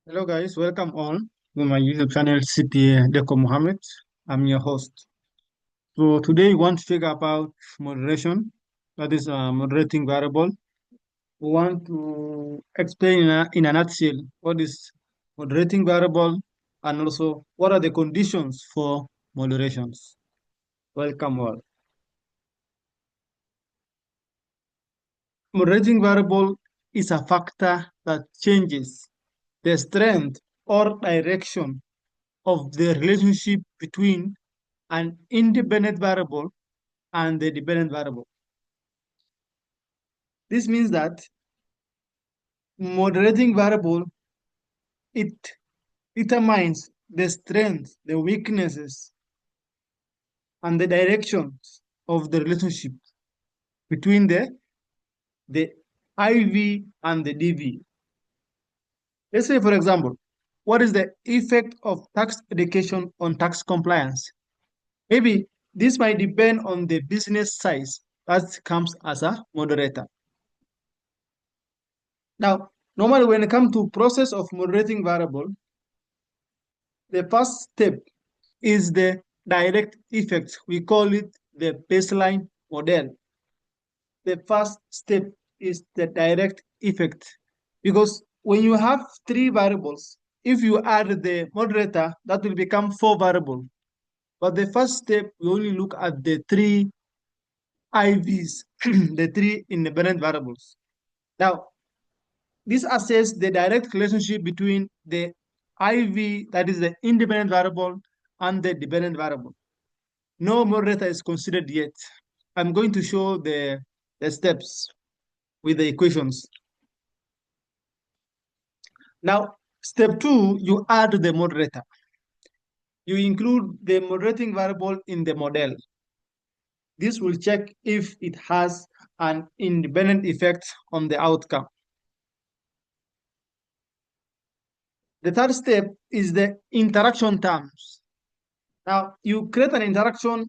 Hello guys, welcome on to my YouTube channel CPA Deko Mohammed. I'm your host. So today we want to talk about moderation, that is moderating variable. We want to explain in a nutshell what is moderating variable and also what are the conditions for moderations. Welcome all. Moderating variable is a factor that changes the strength or direction of the relationship between an independent variable and the dependent variable. This means that moderating variable, it determines the strength, the weaknesses, and the directions of the relationship between the IV and the DV. Let's say, for example, what is the effect of tax education on tax compliance? Maybe this might depend on the business size that comes as a moderator. Now, normally when it comes to process of moderating variable, the first step is the direct effect. We call it the baseline model. The first step is the direct effect because when you have three variables, if you add the moderator, that will become four variables. But the first step, we only look at the three IVs, the three independent variables. Now, this assess the direct relationship between the IV, that is the independent variable, and the dependent variable. No moderator is considered yet. I'm going to show the steps with the equations. Now, step 2, you add the moderator. You include the moderating variable in the model. This will check if it has an independent effect on the outcome. The third step is the interaction terms. Now, you create an interaction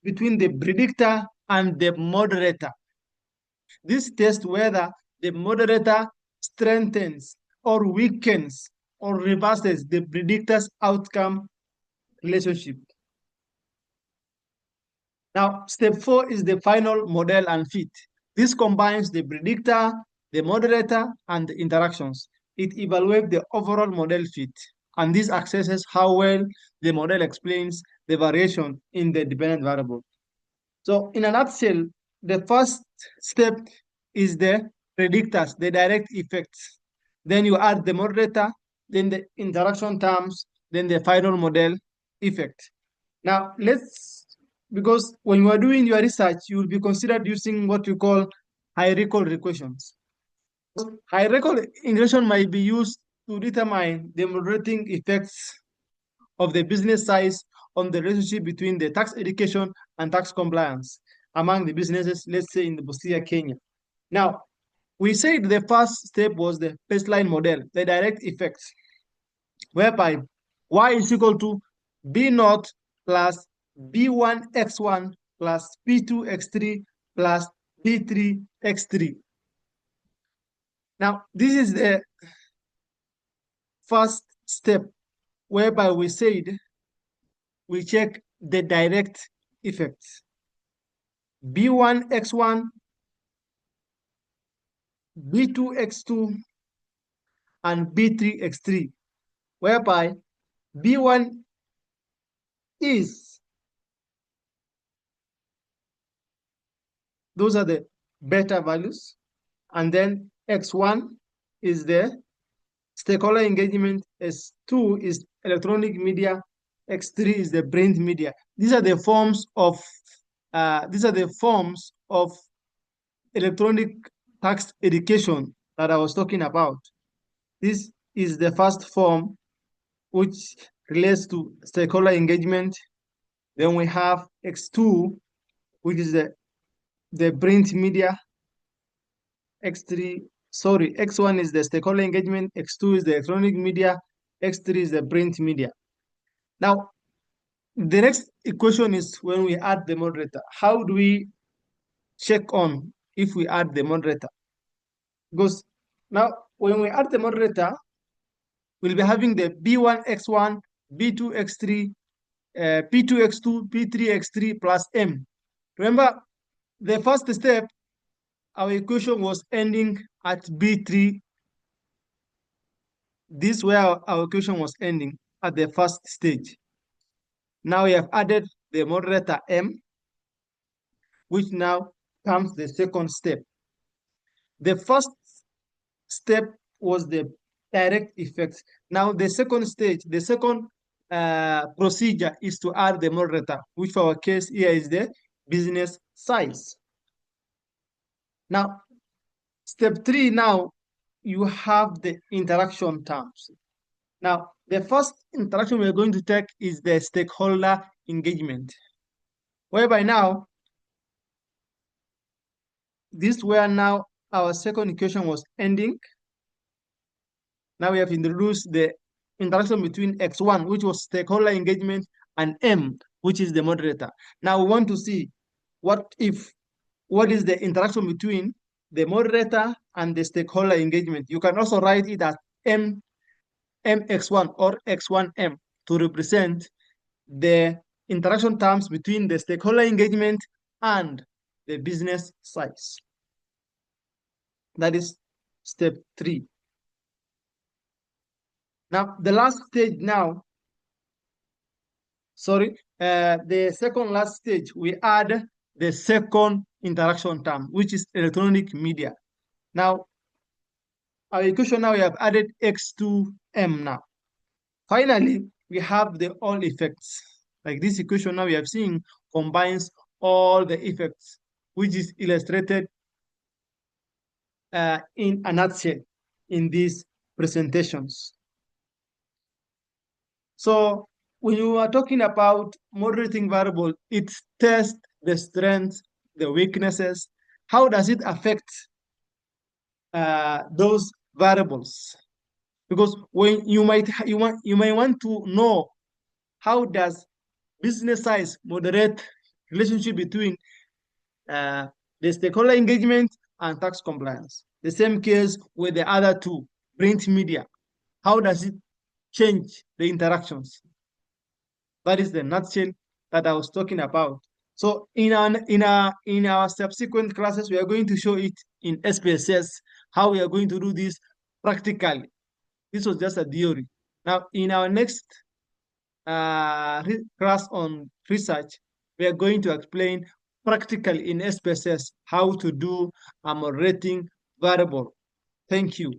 between the predictor and the moderator. This tests whether the moderator strengthens or weakens or reverses the predictor's outcome relationship. Now, step 4 is the final model and fit. This combines the predictor, the moderator, and the interactions. It evaluates the overall model fit, and this assesses how well the model explains the variation in the dependent variable. So in a nutshell, the first step is the predictors, the direct effects. Then you add the moderator, then the interaction terms, then the final model effect. Now because when you are doing your research, you will be considered using what you call hierarchical regressions. Hierarchical regression might be used to determine the moderating effects of the business size on the relationship between the tax education and tax compliance among the businesses, let's say in the Busia, Kenya. Now, we said the first step was the baseline model, the direct effects, whereby y is equal to b naught plus b1x1 plus b2x3 plus b3x3. Now, this is the first step whereby we said we check the direct effects. B1x1, B2x2, and B3x3, whereby B1 is, those are the beta values, and then X1 is the stakeholder engagement, S2 is electronic media, X3 is the print media. These are the forms of electronic tax education that I was talking about. This is the first form, which relates to stakeholder engagement. Then we have X2, which is the print media. X1 is the stakeholder engagement, X2 is the electronic media, X3 is the print media. Now, the next equation is when we add the moderator. How do we check on if we add the moderator? Because now when we add the moderator, we'll be having the B1x1, B2x3, P2x2, P3x3 plus M. Remember, the first step, our equation was ending at B3. This where our equation was ending at the first stage. Now we have added the moderator M, which now comes the second step. The first step was the direct effects. Now the second stage, the second procedure is to add the moderator, which for our case here is the business size. Now, step 3, now you have the interaction terms. Now, the first interaction we're going to take is the stakeholder engagement, whereby now, this where now our second equation was ending. Now we have introduced the interaction between X1, which was stakeholder engagement, and M, which is the moderator. Now we want to see what is the interaction between the moderator and the stakeholder engagement. You can also write it as MX1 or X1M to represent the interaction terms between the stakeholder engagement and the business size. That is step 3. Now, the last stage now, the second last stage, we add the second interaction term, which is electronic media. Now, our equation now we have added X2M now. Finally, we have the all effects. Like this equation now we have seen combines all the effects, which is illustrated in a nutshell in these presentations. So when you are talking about moderating variable, it tests the strengths, the weaknesses. How does it affect those variables? Because when you may want to know how does business size moderate relationship between the stakeholder engagement and tax compliance. The same case with the other two, print media. How does it change the interactions? That is the nutshell that I was talking about. So in our subsequent classes, we are going to show it in SPSS, how we are going to do this practically. This was just a theory. Now, in our next class on research, we are going to explain practically in SPSS how to do a moderating variable. Thank you.